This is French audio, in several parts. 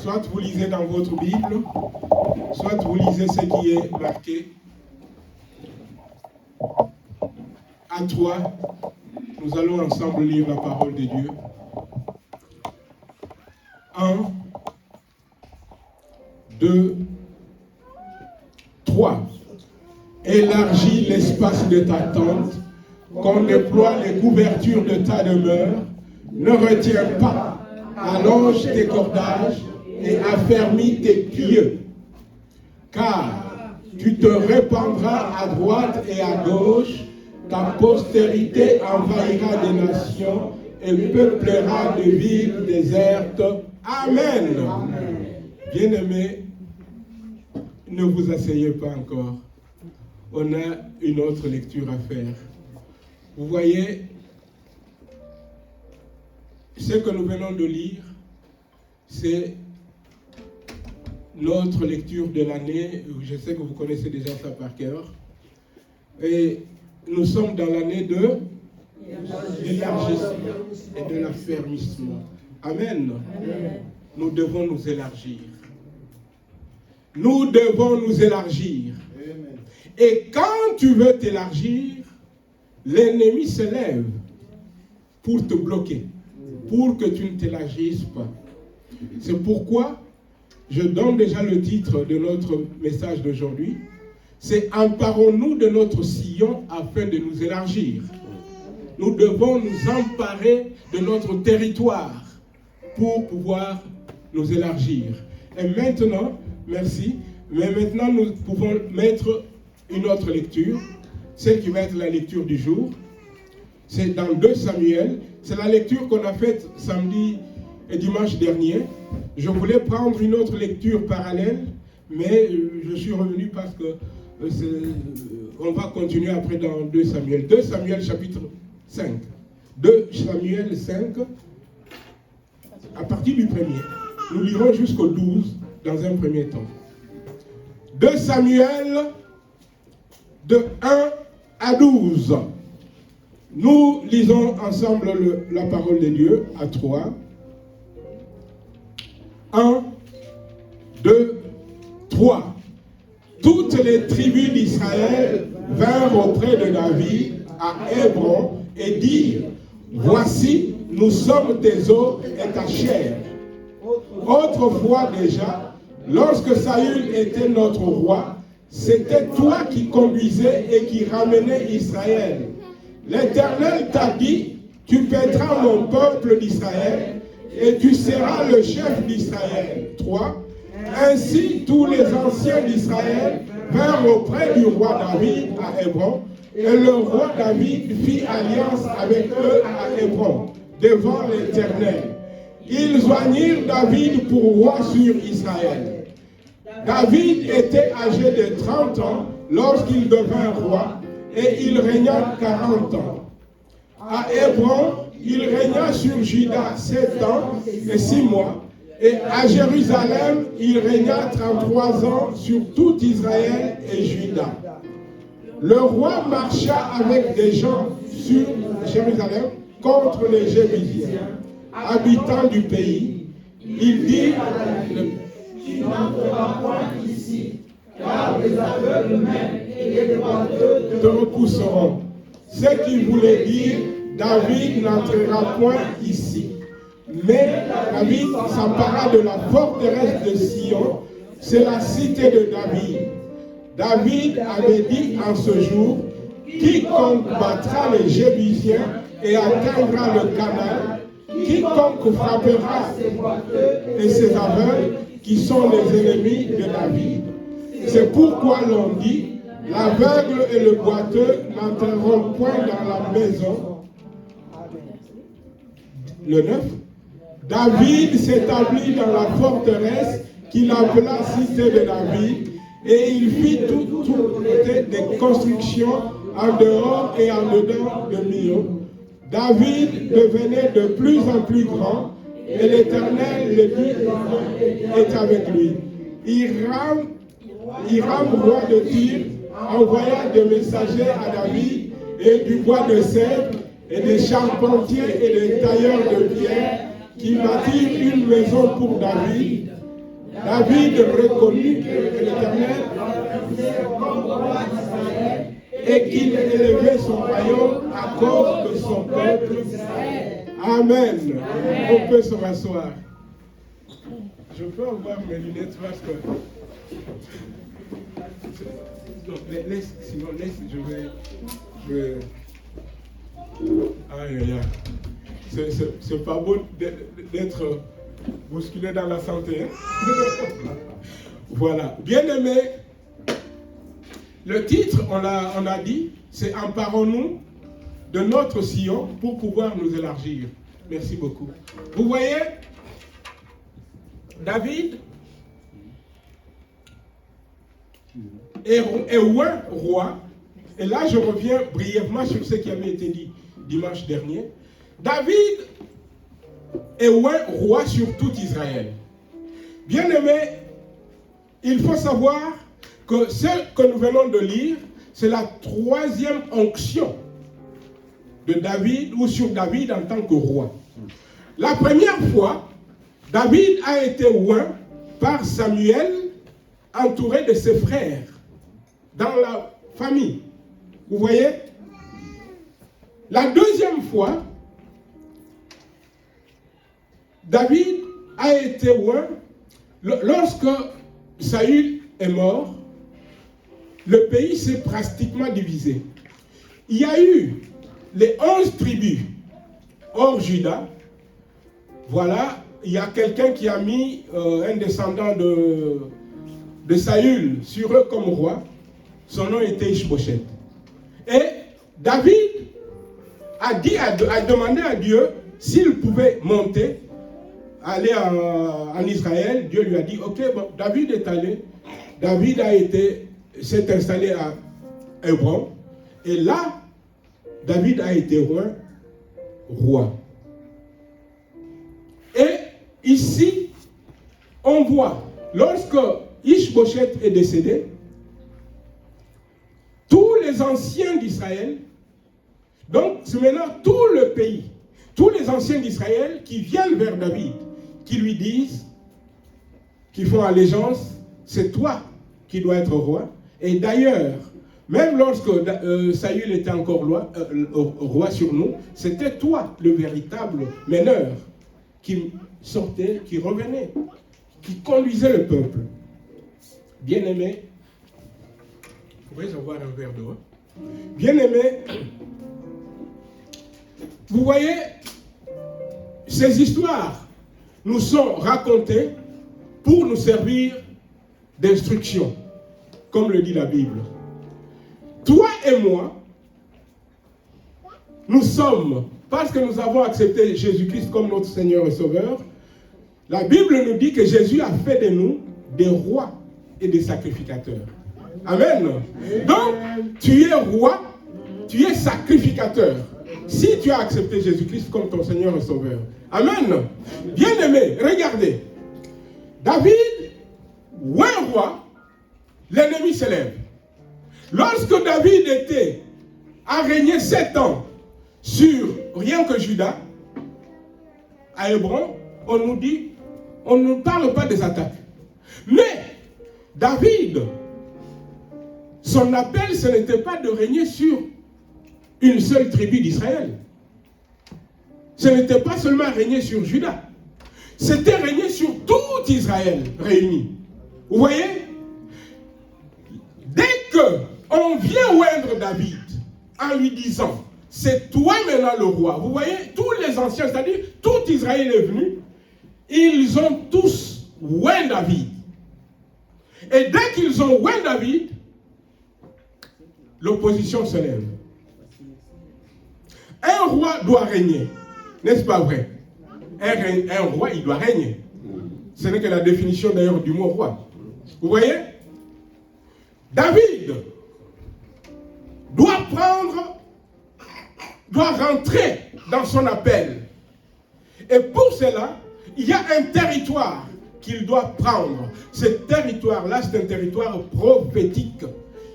Soit vous lisez dans votre Bible, soit vous lisez ce qui est marqué. À toi, nous allons ensemble lire la parole de Dieu. 1, 2, 3. Élargis l'espace de ta tente, qu'on déploie les couvertures de ta demeure. Ne retiens pas, allonge tes cordages et affermis tes pieux. Car tu te répandras à droite et à gauche, ta postérité envahira des nations et peuplera de villes désertes. Amen. Bien-aimés, ne vous asseyez pas encore. On a une autre lecture à faire. Vous voyez, ce que nous venons de lire, c'est notre lecture de l'année. Je sais que vous connaissez déjà ça par cœur. Et nous sommes dans l'année de l'élargissement et de l'affermissement. Amen. Nous devons nous élargir. Nous devons nous élargir. Et quand tu veux t'élargir, l'ennemi se lève pour te bloquer, pour que tu ne t'élargisses pas. C'est pourquoi je donne déjà le titre de notre message d'aujourd'hui. C'est « Emparons-nous de notre sillon afin de nous élargir ». Nous devons nous emparer de notre territoire pour pouvoir nous élargir. Et maintenant, merci, mais maintenant nous pouvons mettre une autre lecture, celle qui va être la lecture du jour. C'est dans 2 Samuel. C'est la lecture qu'on a faite samedi et dimanche dernier. Je voulais prendre une autre lecture parallèle, mais je suis revenu parce que on va continuer après dans 2 Samuel. 2 Samuel chapitre 5. 2 Samuel 5, à partir du premier. Nous lirons jusqu'au 12 dans un premier temps. 2 Samuel de 1 à 12. Nous lisons ensemble la parole de Dieu à 3. 1, 2, 3. Toutes les tribus d'Israël vinrent auprès de David à Hébron et dirent: voici, nous sommes tes os et ta chair. Autrefois déjà, lorsque Saül était notre roi, c'était toi qui conduisais et qui ramenais Israël. L'Éternel t'a dit: tu paîtras mon peuple d'Israël et tu seras le chef d'Israël. 3. Ainsi, tous les anciens d'Israël vinrent auprès du roi David à Hébron, et le roi David fit alliance avec eux à Hébron, devant l'Éternel. Ils joignirent David pour roi sur Israël. David était âgé de 30 ans lorsqu'il devint roi, et il régna 40 ans. À Hébron, il régna sur Juda 7 ans et 6 mois, et à Jérusalem, il régna 33 ans sur tout Israël et Juda. Le roi marcha avec des gens sur Jérusalem contre les Jébusiens, habitants du pays. Il dit: tu n'entreras point ici, car les aveugles même et les boiteux te repousseront. Ce qui voulait dire: David n'entrera point ici. Mais David s'empara de la forteresse de Sion, c'est la cité de David. David avait dit en ce jour: quiconque battra les Jébusiens et atteindra le canal, quiconque frappera ses boiteux et ses aveugles, qui sont les ennemis de David. C'est pourquoi l'on dit: l'aveugle et le boiteux n'entreront point dans la maison. Le 9. David s'établit dans la forteresse qu'il appela cité de David, et il fit tout des constructions en dehors et en dedans de Milo. David devenait de plus en plus grand, et l'Éternel, le Dieu, est avec lui. Hiram, roi de Tyr, envoya des messagers à David, et du bois de cèdre, et des charpentiers et des tailleurs de pierre, qui bâtirent une maison pour David. David reconnut que l'Éternel et qu'il élevait son royaume à cause de son peuple. Amen. On peut se rasseoir. Je peux avoir mes lunettes parce que... Laisse, sinon laisse, je vais... Aïe, aïe, aïe. C'est pas beau d'être bousculé dans la santé. Hein? Voilà. Bien aimé, le titre, on a dit, c'est Emparons-nous de notre sillon pour pouvoir nous élargir. Merci beaucoup. Vous voyez, David est roi. Et là, je reviens brièvement sur ce qui avait été dit dimanche dernier. David est roi sur tout Israël. Bien aimé, il faut savoir que ce que nous venons de lire, c'est la troisième onction de David ou sur David en tant que roi. La première fois, David a été oint par Samuel, entouré de ses frères, dans la famille. Vous voyez? La deuxième fois, David a été oint lorsque Saül est mort. Le pays s'est pratiquement divisé. Il y a eu les 11 tribus hors Juda. Voilà, il y a quelqu'un qui a mis un descendant de Saül sur eux comme roi. Son nom était Ishbosheth. Et David a demandé à Dieu s'il pouvait monter, aller en Israël. Dieu lui a dit, ok, bon, David est allé. David s'est installé à Hébron. Et là, David a été roi. Et ici, on voit, lorsque Ishbosheth est décédé, tous les anciens d'Israël, donc c'est maintenant tout le pays, tous les anciens d'Israël qui viennent vers David, qui lui disent, qui font allégeance, c'est toi qui dois être roi. Et d'ailleurs, même lorsque Saül était encore roi sur nous, c'était toi le véritable meneur qui sortait, qui revenait, qui conduisait le peuple. Bien-aimé, pourrais-je avoir un verre d'eau? Bien-aimé, vous voyez, ces histoires nous sont racontées pour nous servir d'instruction, comme le dit la Bible. Toi et moi, nous sommes, parce que nous avons accepté Jésus-Christ comme notre Seigneur et Sauveur, la Bible nous dit que Jésus a fait de nous des rois et des sacrificateurs. Amen. Donc, tu es roi, tu es sacrificateur. Si tu as accepté Jésus-Christ comme ton Seigneur et Sauveur. Amen. Bien-aimé, regardez. David, ou un roi, l'ennemi s'élève. Lorsque David a régné 7 ans sur rien que Juda, à Hébron, on nous dit, on ne parle pas des attaques. Mais David, son appel, ce n'était pas de régner sur une seule tribu d'Israël. Ce n'était pas seulement régner sur Juda. C'était régner sur tout Israël réuni. Vous voyez? Dès qu'on vient oindre David en lui disant, c'est toi maintenant le roi. Vous voyez, tous les anciens, c'est-à-dire tout Israël est venu, ils ont tous oint David. Et dès qu'ils ont oint David, l'opposition se lève. Un roi doit régner, n'est-ce pas vrai? Un roi, il doit régner. Ce n'est que la définition d'ailleurs du mot roi. Vous voyez? David doit rentrer dans son appel. Et pour cela, il y a un territoire qu'il doit prendre. Ce territoire-là, c'est un territoire prophétique.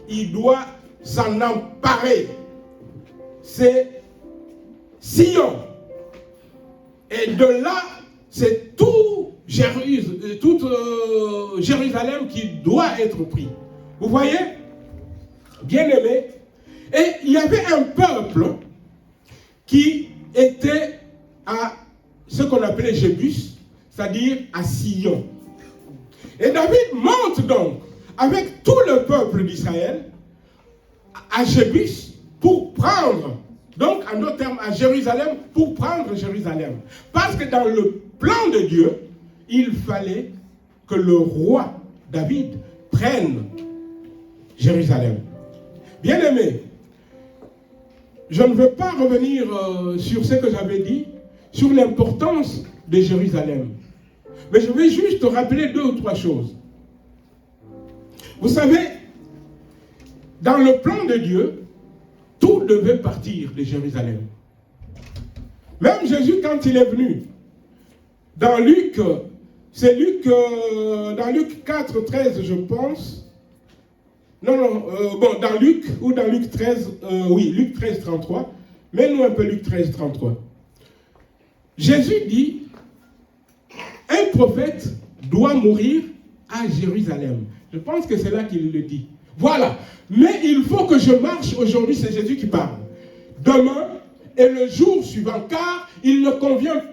Il doit s'en emparer. C'est Sion. Et de là, c'est tout Jérusalem qui doit être pris. Vous voyez? Bien aimé. Et il y avait un peuple qui était à ce qu'on appelait Jébus, c'est-à-dire à Sion. Et David monte donc avec tout le peuple d'Israël à Jébus pour prendre, donc en d'autres termes à Jérusalem, pour prendre Jérusalem. Parce que dans le plan de Dieu, il fallait que le roi David prenne Jérusalem. Bien aimé, je ne veux pas revenir sur ce que j'avais dit, sur l'importance de Jérusalem. Mais je vais juste rappeler 2 ou 3 choses. Vous savez, dans le plan de Dieu, tout devait partir de Jérusalem. Même Jésus, quand il est venu, dans Luc, c'est Luc, dans Luc 4, 13, je pense. Dans Luc, ou dans Luc 13, Luc 13, 33. Mets-nous un peu Luc 13, 33. Jésus dit, un prophète doit mourir à Jérusalem. Je pense que c'est là qu'il le dit. Voilà. Mais il faut que je marche aujourd'hui, c'est Jésus qui parle. Demain et le jour suivant, car il ne convient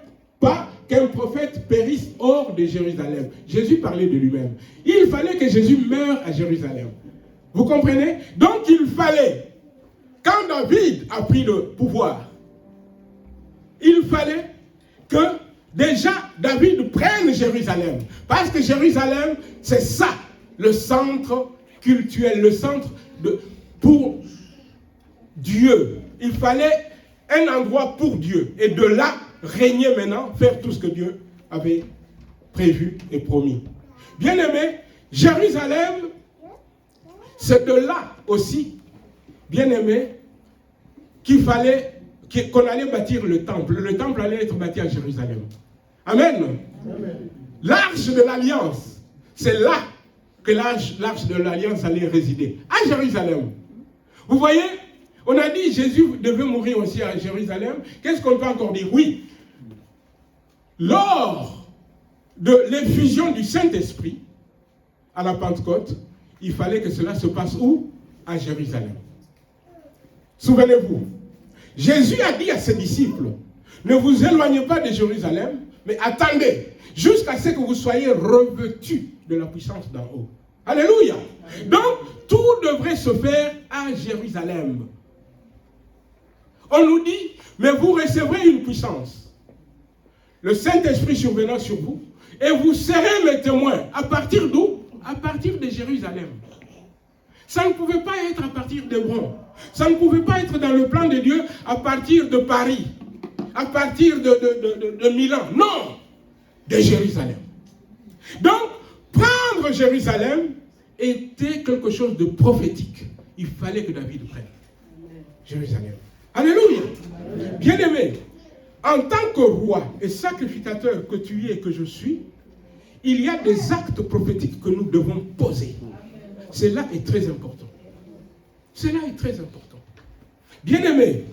pas qu'un prophète périsse hors de Jérusalem. Jésus parlait de lui-même. Il fallait que Jésus meure à Jérusalem. Vous comprenez? Donc il fallait, quand David a pris le pouvoir, il fallait que déjà David prenne Jérusalem. Parce que Jérusalem, c'est ça, le centre cultuel, le centre pour Dieu. Il fallait un endroit pour Dieu. Et de là, régner maintenant, faire tout ce que Dieu avait prévu et promis. Bien aimé, Jérusalem, c'est de là aussi, bien aimé, qu'on allait bâtir le temple. Le temple allait être bâti à Jérusalem. Amen. Amen. L'arche de l'alliance, c'est là que l'arche de l'alliance allait résider, à Jérusalem. Vous voyez, on a dit Jésus devait mourir aussi à Jérusalem. Qu'est-ce qu'on peut encore dire? Oui, lors de l'effusion du Saint-Esprit à la Pentecôte, il fallait que cela se passe où? À Jérusalem. Souvenez-vous, Jésus a dit à ses disciples, ne vous éloignez pas de Jérusalem, mais attendez jusqu'à ce que vous soyez revêtus de la puissance d'en haut. Alléluia. Donc, tout devrait se faire à Jérusalem. On nous dit, mais vous recevrez une puissance. Le Saint-Esprit survenant sur vous, et vous serez mes témoins. À partir d'où? À partir de Jérusalem. Ça ne pouvait pas être à partir d'Hébron. Ça ne pouvait pas être dans le plan de Dieu à partir de Paris, à partir de Milan. Non, de Jérusalem. Donc, prendre Jérusalem était quelque chose de prophétique. Il fallait que David prenne Jérusalem. Alléluia. Bien-aimé, en tant que roi et sacrificateur que tu es et que je suis, il y a des actes prophétiques que nous devons poser. Cela est très important. Cela est très important. Bien-aimé,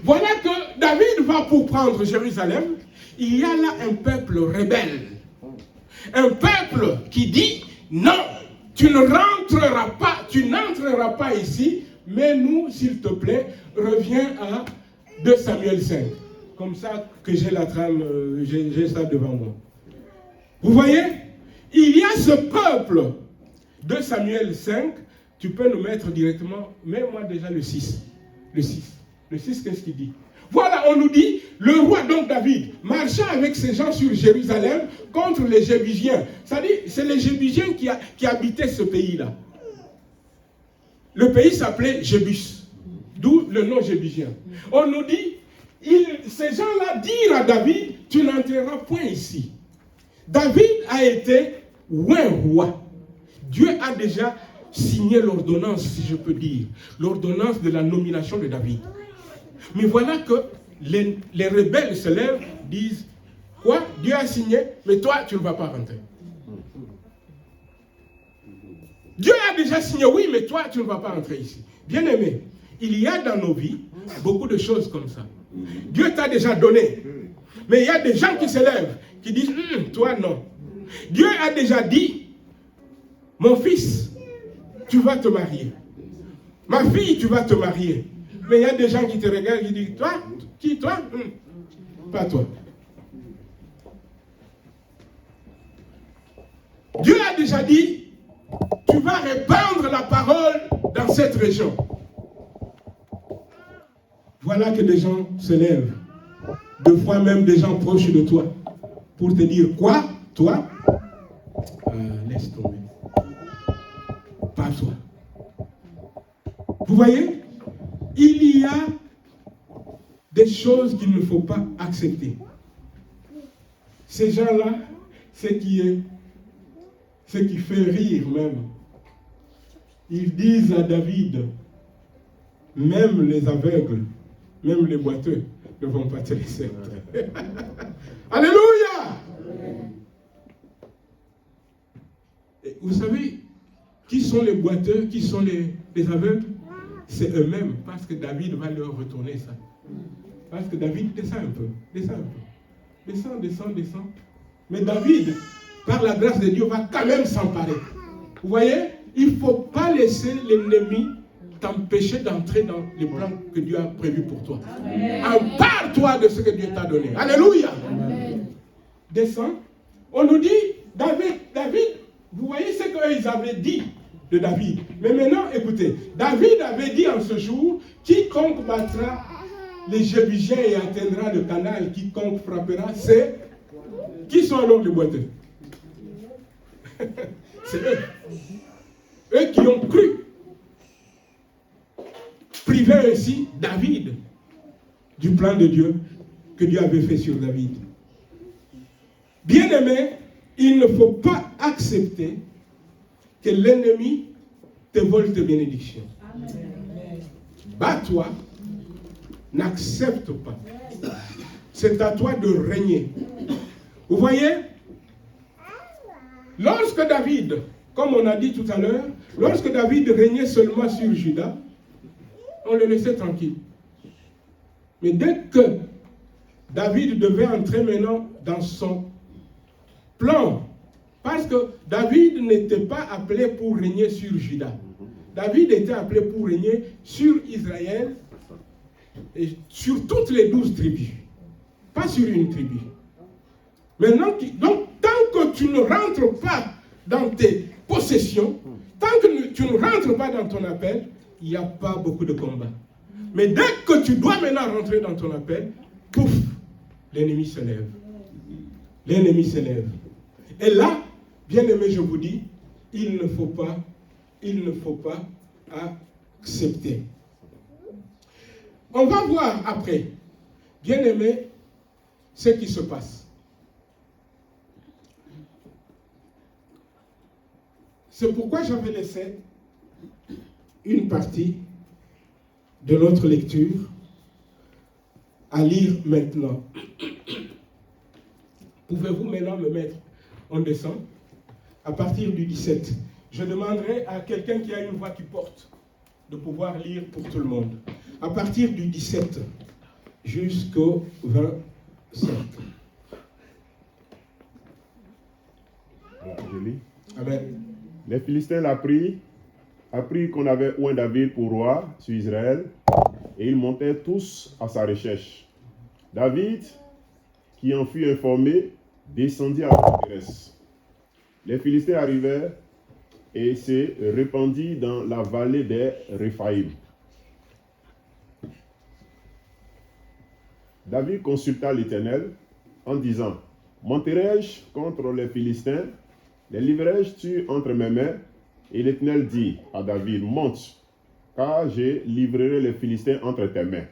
voilà que David va pour prendre Jérusalem. Il y a là un peuple rebelle. Un peuple qui dit, non, tu n'entreras pas ici, mais nous, s'il te plaît, reviens à 2 Samuel 5. Comme ça que j'ai la trame, j'ai ça devant moi. Vous voyez, il y a ce peuple, 2 Samuel 5, tu peux nous mettre directement, mets-moi déjà le 6. Le 6, qu'est-ce qu'il dit? Voilà, on nous dit, le roi donc David marcha avec ses gens sur Jérusalem contre les Jébusiens. C'est-à-dire, c'est les Jébusiens qui habitaient ce pays-là. Le pays s'appelait Jébus, d'où le nom Jébusien. On nous dit, ces gens-là dirent à David, tu n'entreras point ici. David a été un roi. Dieu a déjà signé l'ordonnance, si je peux dire, l'ordonnance de la nomination de David. Mais voilà que les rebelles se lèvent, disent, quoi? Dieu a signé, mais toi, tu ne vas pas rentrer. Dieu a déjà signé, oui, mais toi, tu ne vas pas rentrer ici. Bien-aimé, il y a dans nos vies beaucoup de choses comme ça. Dieu t'a déjà donné. Mais il y a des gens qui se lèvent, qui disent, toi non. Dieu a déjà dit, mon fils, tu vas te marier. Ma fille, tu vas te marier. Mais il y a des gens qui te regardent et qui disent, toi, qui, toi? Pas toi. Dieu a déjà dit, tu vas répandre la parole dans cette région. Voilà que des gens se lèvent, deux fois même des gens proches de toi, pour te dire, quoi, toi? Laisse tomber. Pas toi. Vous voyez, il y a des choses qu'il ne faut pas accepter. Ces gens-là, ce qui fait rire même, ils disent à David, même les aveugles, même les boiteux ne vont pas te laisser entrer. Alléluia! Et vous savez, qui sont les boiteux, qui sont les aveugles? C'est eux-mêmes, parce que David va leur retourner ça. Parce que David descend un peu. Descend. Mais David, par la grâce de Dieu, va quand même s'emparer. Vous voyez, il ne faut pas laisser l'ennemi t'empêcher d'entrer dans les plans que Dieu a prévus pour toi. Empare-toi de ce que Dieu t'a donné. Alléluia. Amen. Descends. On nous dit, David, vous voyez ce qu'ils avaient dit de David. Mais maintenant, écoutez, David avait dit en ce jour, quiconque battra les Jébusiens et atteindra le canal, quiconque frappera, c'est... Qui sont alors les boiteux? C'est eux. Eux qui ont cru. Priver ainsi David du plan de Dieu que Dieu avait fait sur David. Bien-aimé, il ne faut pas accepter que l'ennemi te vole tes bénédictions. Bats-toi, n'accepte pas. C'est à toi de régner. Vous voyez, lorsque David, comme on a dit tout à l'heure, lorsque David régnait seulement sur Juda, on le laissait tranquille. Mais dès que David devait entrer maintenant dans son plan, parce que David n'était pas appelé pour régner sur Juda. David était appelé pour régner sur Israël et sur toutes les 12 tribus. Pas sur une tribu. Maintenant, donc, tant que tu ne rentres pas dans tes possessions, tant que tu ne rentres pas dans ton appel, il n'y a pas beaucoup de combats. Mais dès que tu dois maintenant rentrer dans ton appel, pouf, l'ennemi se lève. L'ennemi se lève. Et là, bien aimé, je vous dis, il ne faut pas accepter. On va voir après, bien aimé, ce qui se passe. C'est pourquoi j'avais laissé une partie de notre lecture à lire maintenant. Pouvez-vous maintenant me mettre en descend à partir du 17. Je demanderai à quelqu'un qui a une voix qui porte de pouvoir lire pour tout le monde. À partir du 17 jusqu'au 25. Je lis. Amen. Les Philistins l'apprirent qu'on avait oint David pour roi sur Israël, et ils montèrent tous à sa recherche. David, qui en fut informé, descendit à Pérez. Les Philistins arrivèrent et se répandirent dans la vallée des Réphaïm. David consulta l'Éternel en disant, « Monterai-je contre les Philistins? Les livrerai-je-tu entre mes mains? » Et l'Éternel dit à David, « Monte, car je livrerai les Philistins entre tes mains. »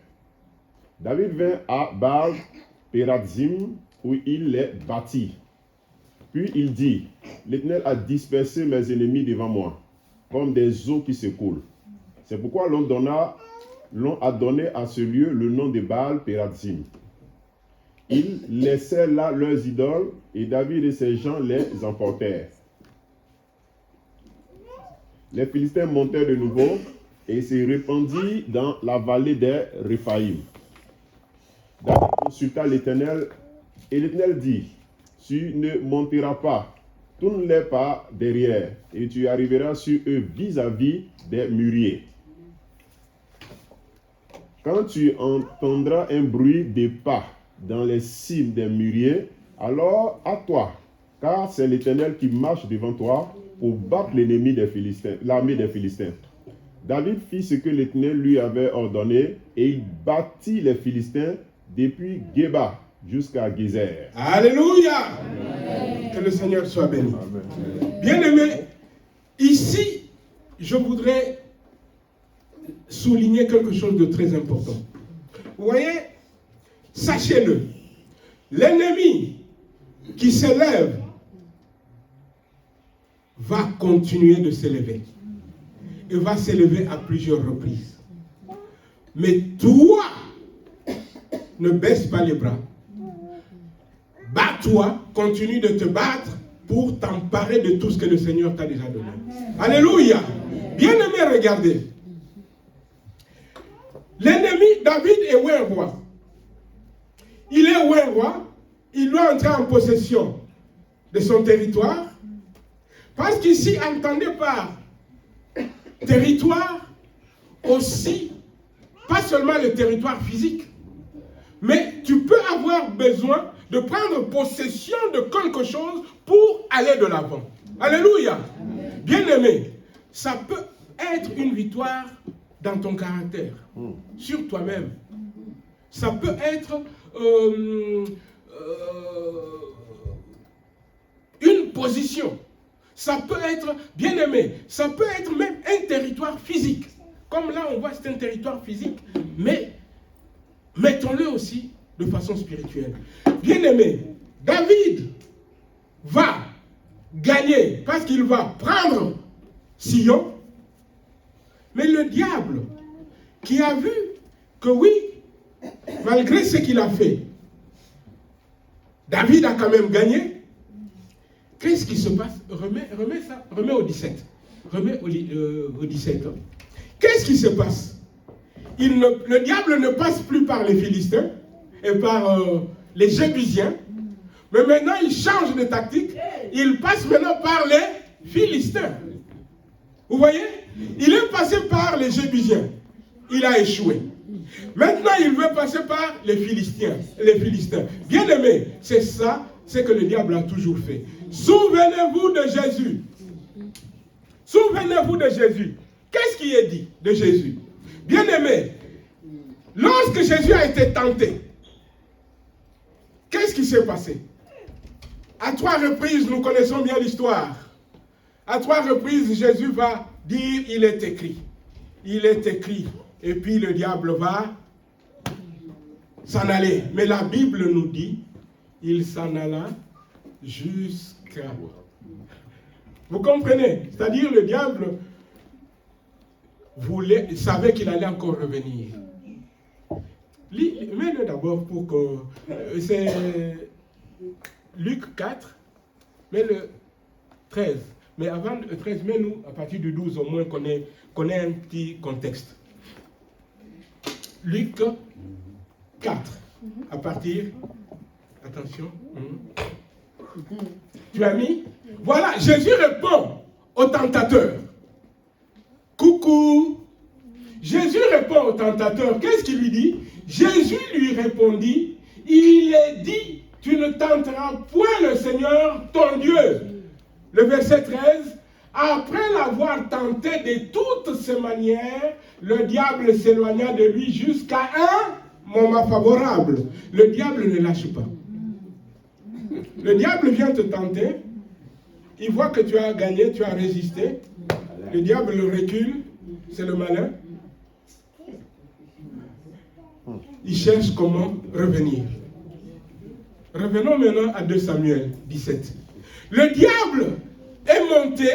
David vint à Baal-Pérazim, où il les bâtit. Puis il dit, « L'Éternel a dispersé mes ennemis devant moi, comme des eaux qui s'écoulent. » C'est pourquoi l'on a donné à ce lieu le nom de Baal-Pérazim. Ils laissèrent là leurs idoles, et David et ses gens les emportèrent. Les Philistins montèrent de nouveau et se répandirent dans la vallée des Réphaïm. David consulta l'Éternel, et l'Éternel dit, « tu ne monteras pas. Tourne-les par derrière et tu arriveras sur eux vis-à-vis des mûriers. Quand tu entendras un bruit de pas dans les cimes des mûriers, alors à toi, car c'est l'Éternel qui marche devant toi pour battre l'ennemi des Philistins, l'armée des Philistins. David fit ce que l'Éternel lui avait ordonné et il battit les Philistins depuis Géba jusqu'à Gézer. Alléluia. Amen. Que le Seigneur soit béni. Bien-aimés, ici, je voudrais souligner quelque chose de très important. Vous voyez, sachez-le, l'ennemi qui s'élève va continuer de s'élever. Et va s'élever à plusieurs reprises. Mais toi, ne baisse pas les bras. Bats-toi, continue de te battre pour t'emparer de tout ce que le Seigneur t'a déjà donné. Alléluia. Bien-aimé, regardez. L'ennemi, David est où un roi? Il est où un roi? Il doit entrer en possession de son territoire. Parce qu'ici, entendez par territoire aussi, pas seulement le territoire physique, mais tu peux avoir besoin de prendre possession de quelque chose pour aller de l'avant. Alléluia. Bien-aimé, ça peut être une victoire dans ton caractère, sur toi-même. Ça peut être une position. Ça peut être, bien-aimé, ça peut être même un territoire physique. Comme là, on voit, c'est un territoire physique, mais mettons-le aussi de façon spirituelle. Bien-aimé, David va gagner parce qu'il va prendre Sion, mais le diable qui a vu que oui, malgré ce qu'il a fait, David a quand même gagné. Qu'est-ce qui se passe? Remets au 17. Remets au 17. Qu'est-ce qui se passe? Le diable ne passe plus par les Philistins et par les Jébusiens, mais maintenant il change de tactique. Il passe maintenant par les Philistins. Vous voyez? Il est passé par les Jébusiens. Il a échoué. Maintenant, il veut passer par les Philistins. Bien aimé, c'est ça, c'est que le diable a toujours fait. Souvenez-vous de Jésus. Souvenez-vous de Jésus. Qu'est-ce qui est dit de Jésus? Bien aimé, lorsque Jésus a été tenté, qu'est-ce qui s'est passé? À 3 reprises, nous connaissons bien l'histoire. À 3 reprises, Jésus va dire, il est écrit. Il est écrit. Et puis le diable va s'en aller. Mais la Bible nous dit, il s'en alla jusqu'à... Vous comprenez? C'est-à-dire le diable savait qu'il allait encore revenir. Mets-le d'abord pour que... c'est Luc 4, mais le 13. Mais avant le 13, mets-nous à partir du 12, au moins qu'on ait un petit contexte. Luc 4, à partir... Attention. Tu as mis? Voilà, Jésus répond au tentateur. Coucou. Jésus répond au tentateur. Qu'est-ce qu'il lui dit? Jésus lui répondit, il est dit, tu ne tenteras point le Seigneur ton Dieu. Le verset 13, après l'avoir tenté de toutes ses manières, le diable s'éloigna de lui jusqu'à un moment favorable. Le diable ne lâche pas. Le diable vient te tenter, il voit que tu as gagné, tu as résisté. Le diable le recule, c'est le malin. Il cherche comment revenir. Revenons maintenant à 2 Samuel 17. Le diable est monté,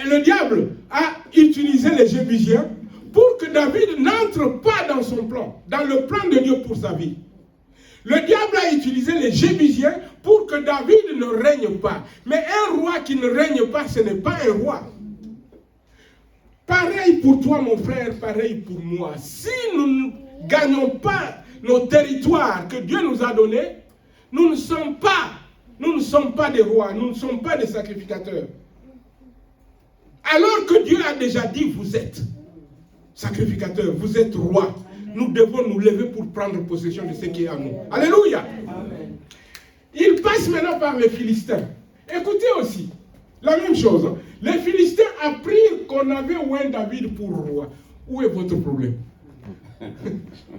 le diable a utilisé les Jébusiens pour que David n'entre pas dans son plan, dans le plan de Dieu pour sa vie. Le diable a utilisé les Jébusiens pour que David ne règne pas. Mais un roi qui ne règne pas, ce n'est pas un roi. Pareil pour toi, mon frère, pareil pour moi. Si nous ne gagnons pas nos territoires que Dieu nous a donnés, nous ne sommes pas Nous ne sommes pas des rois, nous ne sommes pas des sacrificateurs. Alors que Dieu a déjà dit, vous êtes sacrificateurs, vous êtes rois. Nous devons nous lever pour prendre possession de ce qui est à nous. Alléluia. Amen. Il passe maintenant par les Philistins. Écoutez aussi, la même chose. Les Philistins apprirent qu'on avait oint David pour roi. Où est votre problème?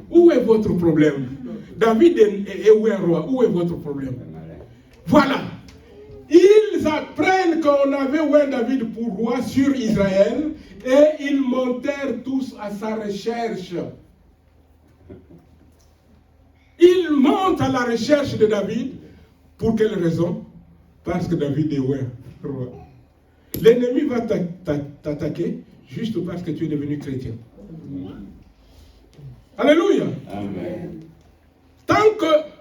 Où est votre problème? David est oint roi. Où est votre problème? Voilà. Ils apprennent qu'on avait oint David pour roi sur Israël et ils montèrent tous à sa recherche. Ils montent à la recherche de David. Pour quelle raison? Parce que David est roi. L'ennemi va t'attaquer juste parce que tu es devenu chrétien. Alléluia. Amen. Tant que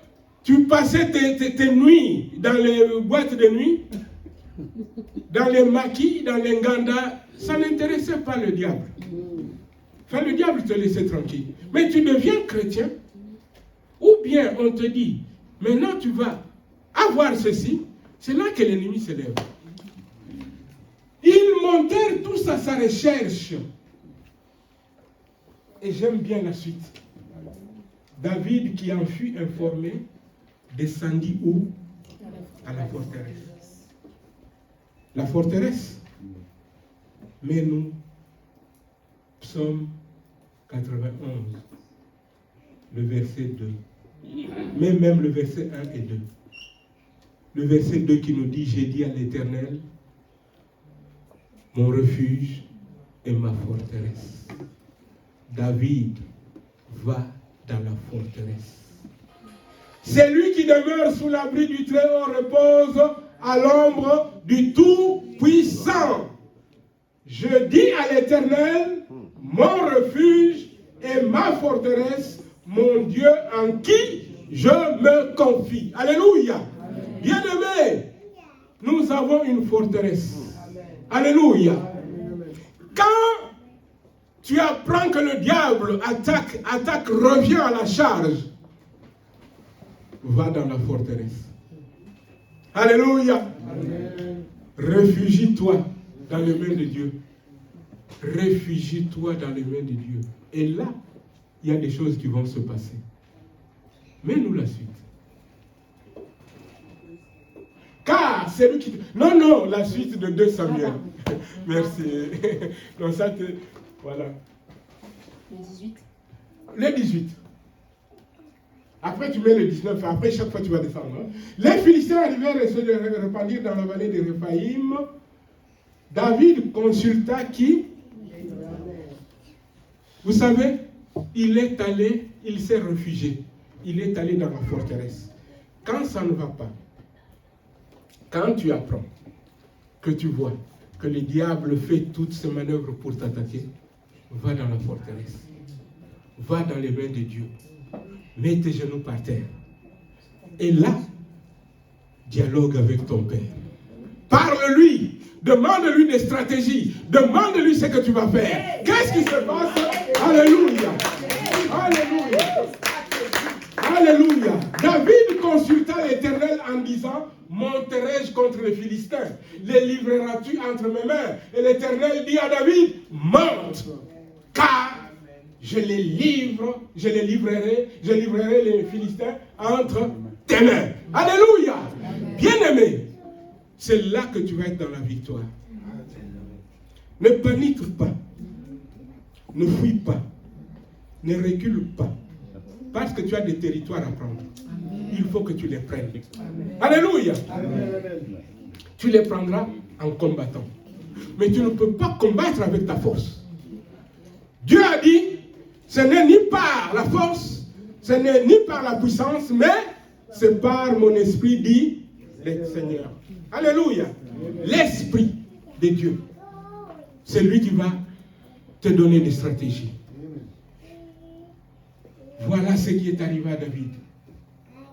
tu passais tes nuits dans les boîtes de nuit, dans les maquis, dans les ngandas, ça n'intéressait pas le diable. Enfin, le diable te laissait tranquille. Mais tu deviens chrétien, ou bien on te dit, maintenant tu vas avoir ceci, c'est là que l'ennemi se lève. Ils montèrent tous à sa recherche. Et j'aime bien la suite. David, qui en fut informé, descendit où? À la forteresse. La forteresse. Mais nous, Psaume 91, le verset 2. Mais même le verset 1 et 2. Le verset 2 qui nous dit, j'ai dit à l'Éternel, mon refuge est ma forteresse. David va dans la forteresse. C'est lui qui demeure sous l'abri du Très-Haut repose à l'ombre du Tout-Puissant. Je dis à l'Éternel, mon refuge et ma forteresse, mon Dieu en qui je me confie. Alléluia. Bien-aimés, nous avons une forteresse. Alléluia. Quand tu apprends que le diable attaque, revient à la charge, va dans la forteresse. Alléluia. Amen. Réfugie-toi dans les mains de Dieu. Réfugie-toi dans les mains de Dieu. Et là, il y a des choses qui vont se passer. Mets-nous la suite. Car c'est lui qui... Non, la suite de 2 Samuel. Merci. Non, ça, voilà. Le 18. Le 18. Après, tu mets le 19. Après, chaque fois, tu vas descendre. Hein. Les Philistins arrivèrent et se répandirent dans la vallée de Réphaïm. David consulta qui? Vous savez, il s'est réfugié. Il est allé dans la forteresse. Quand ça ne va pas, quand tu apprends que tu vois que le diable fait toutes ses manœuvres pour t'attaquer, va dans la forteresse. Va dans les mains de Dieu. Mets tes genoux par terre. Et là, dialogue avec ton Père. Parle-lui. Demande-lui des stratégies. Demande-lui ce que tu vas faire. Qu'est-ce qui se passe? Alléluia. Alléluia. Alléluia. David consulta l'Éternel en disant, monterai-je contre les Philistins? Les livreras-tu entre mes mains? Et l'Éternel dit à David, monte, car je livrerai les Philistins entre tes mains. Alléluia. Bien-aimé, c'est là que tu vas être dans la victoire. Ne panique pas. Ne fuis pas. Ne recule pas. Parce que tu as des territoires à prendre. Il faut que tu les prennes. Alléluia. Tu les prendras en combattant. Mais tu ne peux pas combattre avec ta force. Dieu a dit, ce n'est ni par la force, ce n'est ni par la puissance, mais c'est par mon esprit, dit le Seigneur. Alléluia. L'esprit de Dieu. C'est lui qui va te donner des stratégies. Voilà ce qui est arrivé à David.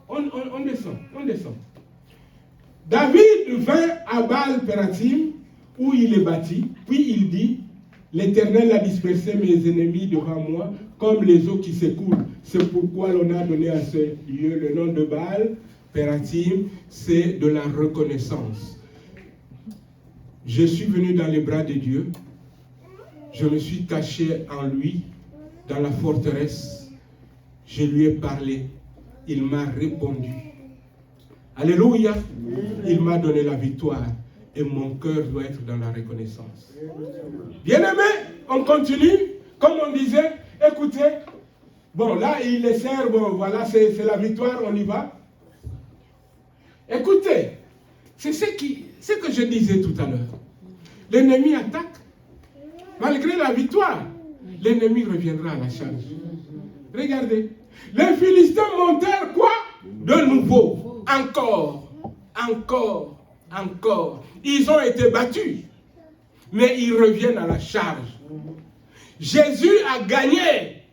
On descend. David vint à Baal-Pératim, où il est bâti, puis il dit, l'Éternel a dispersé mes ennemis devant moi, comme les eaux qui s'écoulent. C'est pourquoi l'on a donné à ce lieu le nom de Baal, Pératim, c'est de la reconnaissance. Je suis venu dans les bras de Dieu. Je me suis caché en lui, dans la forteresse. Je lui ai parlé. Il m'a répondu. Alléluia. Il m'a donné la victoire. Et mon cœur doit être dans la reconnaissance. Bien-aimés, on continue. Comme on disait, écoutez. Bon, là, il les sert. Bon, voilà, c'est la victoire. On y va. Écoutez. C'est ce que je disais tout à l'heure. L'ennemi attaque. Malgré la victoire, l'ennemi reviendra à la charge. Regardez. Les Philistins montèrent quoi? De nouveau. Encore. Ils ont été battus. Mais ils reviennent à la charge. Jésus a gagné.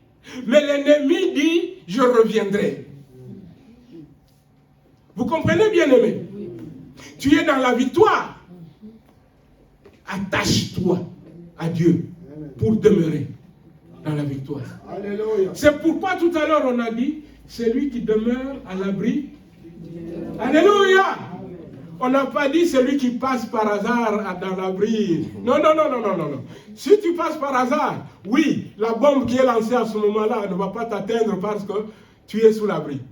Mais l'ennemi dit, je reviendrai. Vous comprenez, bien-aimé? Tu es dans la victoire. Attache-toi à Dieu pour demeurer dans la victoire. Alléluia. C'est pourquoi tout à l'heure on a dit, celui qui demeure à l'abri. Alléluia. On n'a pas dit celui qui passe par hasard dans l'abri. Non. Si tu passes par hasard, oui, la bombe qui est lancée à ce moment-là ne va pas t'atteindre parce que tu es sous l'abri.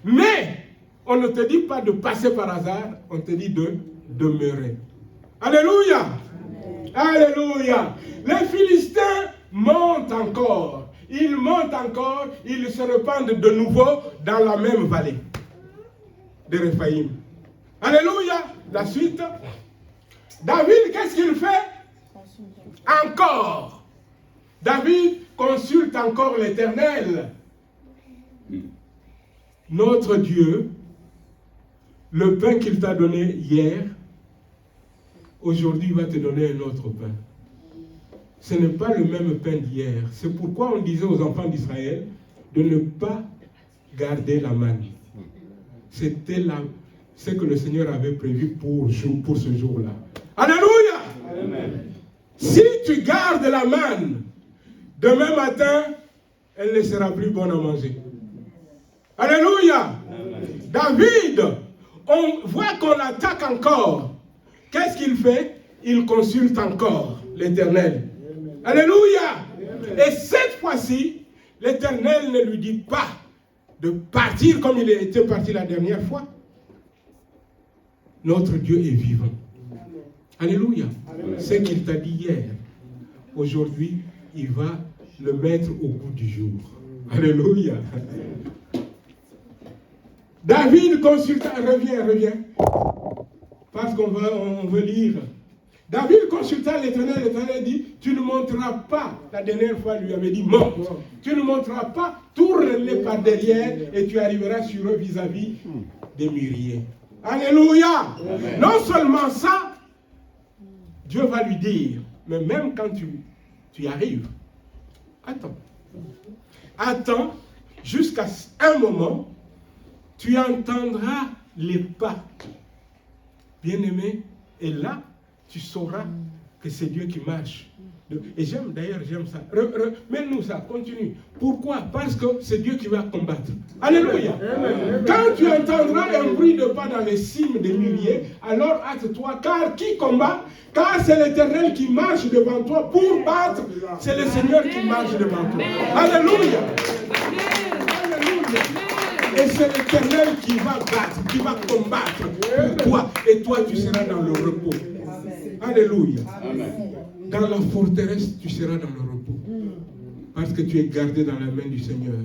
Mais on ne te dit pas de passer par hasard, on te dit de demeurer. Alléluia. Alléluia. Les Philistins montent encore. Ils montent encore. Ils se répandent de nouveau dans la même vallée de Réphaïm. Alléluia. La suite. David, qu'est-ce qu'il fait? Encore. David consulte encore l'Éternel. Notre Dieu, le pain qu'il t'a donné hier, aujourd'hui, il va te donner un autre pain. Ce n'est pas le même pain d'hier. C'est pourquoi on disait aux enfants d'Israël de ne pas garder la manne. C'était ce que le Seigneur avait prévu pour ce jour-là. Alléluia! Amen. Si tu gardes la manne, demain matin, elle ne sera plus bonne à manger. Alléluia! Amen. David, on voit qu'on attaque encore. Qu'est-ce qu'il fait? Il consulte encore l'Éternel. Alléluia! Et cette fois-ci, l'Éternel ne lui dit pas de partir comme il était parti la dernière fois. Notre Dieu est vivant. Alléluia! Ce qu'il t'a dit hier, aujourd'hui, il va le mettre au goût du jour. Alléluia! David consulta, reviens. Parce qu'on veut lire. David consulta l'Éternel, l'Éternel dit, tu ne monteras pas. La dernière fois, il lui avait dit, monte. Tu ne monteras pas, tourne-les par derrière et tu arriveras sur eux vis-à-vis des mûriers. Alléluia. Amen. Non seulement ça, Dieu va lui dire, mais même quand tu y arrives, attends, jusqu'à un moment, tu entendras les pas. Bien-aimé, et là, tu sauras que c'est Dieu qui marche. Et j'aime ça. Mets-nous ça, continue. Pourquoi? Parce que c'est Dieu qui va combattre. Alléluia. Quand tu entendras un bruit de pas dans les cimes des milliers, alors hâte-toi, car qui combat? Car c'est l'Éternel qui marche devant toi pour battre. C'est le Seigneur qui marche devant toi. Alléluia. Alléluia. Et c'est l'Éternel qui va battre, qui va combattre pour toi. Et toi, tu seras dans le repos. Alléluia. Amen. Dans la forteresse, tu seras dans le repos. Parce que tu es gardé dans la main du Seigneur.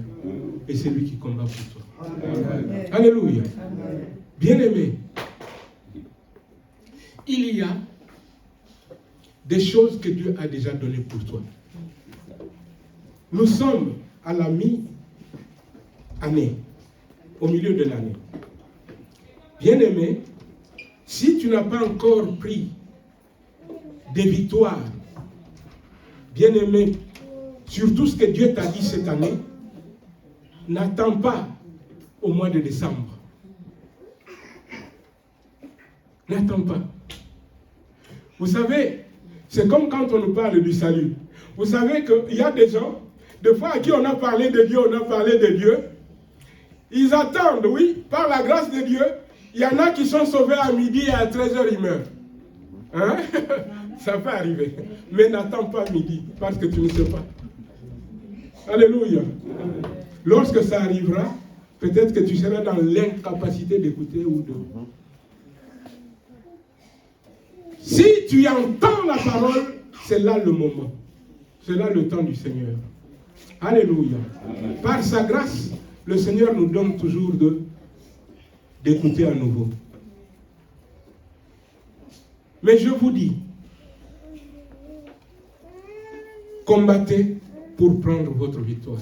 Et c'est lui qui combat pour toi. Amen. Alléluia. Bien-aimé, il y a des choses que Dieu a déjà données pour toi. Nous sommes à la mi-année, au milieu de l'année. Bien-aimé, si tu n'as pas encore pris des victoires, bien-aimé, sur tout ce que Dieu t'a dit cette année, n'attends pas au mois de décembre. N'attends pas. Vous savez, c'est comme quand on nous parle du salut. Vous savez qu'il y a des gens, des fois à qui on a parlé de Dieu, Ils attendent, oui, par la grâce de Dieu. Il y en a qui sont sauvés à midi et à 13h, ils meurent. Hein? Ça peut arriver. Mais n'attends pas midi, parce que tu ne sais pas. Alléluia. Lorsque ça arrivera, peut-être que tu seras dans l'incapacité d'écouter ou de... Si tu entends la parole, c'est là le moment. C'est là le temps du Seigneur. Alléluia. Par sa grâce, le Seigneur nous donne toujours d'écouter à nouveau. Mais je vous dis, combattez pour prendre votre victoire.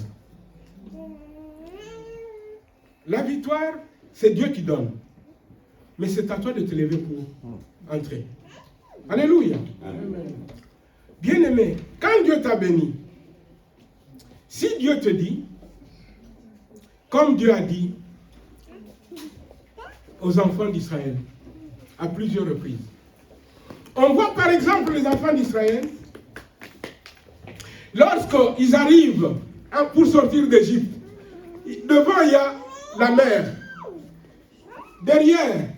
La victoire, c'est Dieu qui donne. Mais c'est à toi de te lever pour entrer. Alléluia. Bien-aimé, quand Dieu t'a béni, si Dieu te dit, comme Dieu a dit aux enfants d'Israël, à plusieurs reprises, on voit par exemple les enfants d'Israël, lorsqu'ils arrivent pour sortir d'Égypte, devant il y a la mer. Derrière,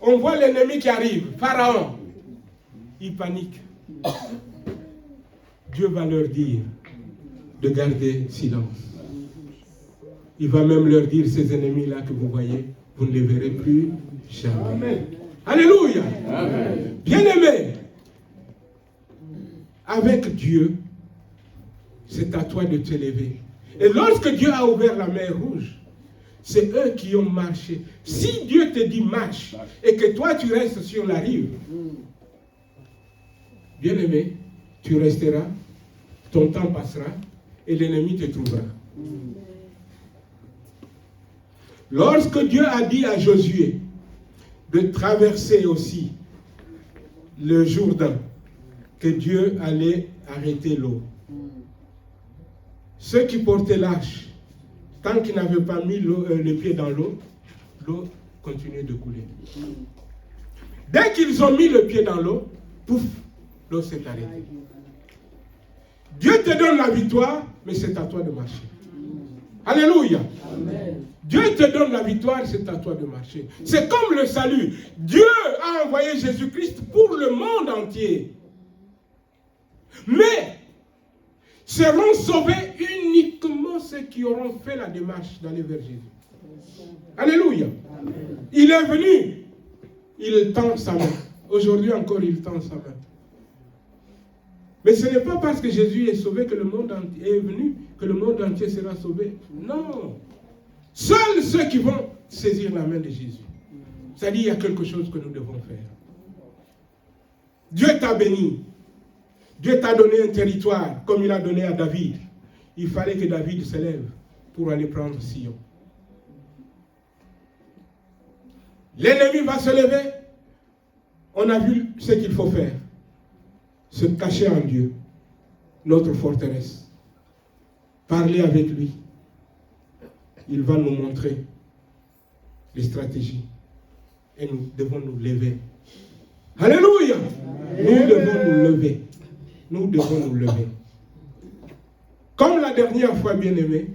on voit l'ennemi qui arrive, Pharaon. Il panique. Dieu va leur dire de garder silence. Il va même leur dire, ces ennemis-là que vous voyez, vous ne les verrez plus jamais. Amen. Alléluia. Bien-aimé, avec Dieu, c'est à toi de te lever. Et lorsque Dieu a ouvert la mer Rouge, c'est eux qui ont marché. Si Dieu te dit marche, et que toi tu restes sur la rive, bien-aimé, tu resteras, ton temps passera, et l'ennemi te trouvera. Lorsque Dieu a dit à Josué de traverser aussi le Jourdain, que Dieu allait arrêter l'eau, ceux qui portaient l'âche, tant qu'ils n'avaient pas mis le pied dans l'eau, l'eau continuait de couler. Dès qu'ils ont mis le pied dans l'eau, pouf, l'eau s'est arrêtée. Dieu te donne la victoire, mais c'est à toi de marcher. Alléluia. Amen. Dieu te donne la victoire, c'est à toi de marcher. C'est comme le salut. Dieu a envoyé Jésus-Christ pour le monde entier. Mais seront sauvés uniquement ceux qui auront fait la démarche d'aller vers Jésus. Alléluia. Amen. Il est venu, il tend sa main. Aujourd'hui encore, il tend sa main. Mais ce n'est pas parce que Jésus est sauvé que le monde entier est venu, que le monde entier sera sauvé. Non. Seuls ceux qui vont saisir la main de Jésus. C'est-à-dire, il y a quelque chose que nous devons faire. Dieu t'a béni. Dieu t'a donné un territoire, comme il a donné à David. Il fallait que David se lève pour aller prendre Sion. L'ennemi va se lever. On a vu ce qu'il faut faire. Se cacher en Dieu, notre forteresse. Parler avec lui. Il va nous montrer les stratégies. Et nous devons nous lever. Alléluia! Nous devons nous lever. Nous devons nous lever. Comme la dernière fois, bien-aimé,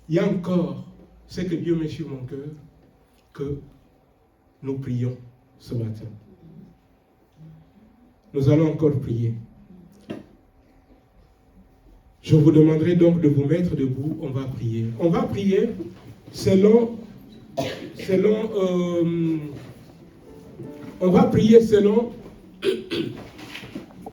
il y a encore ce que Dieu met sur mon cœur, que nous prions ce matin. Nous allons encore prier. Je vous demanderai donc de vous mettre debout. On va prier. On va prier on va prier selon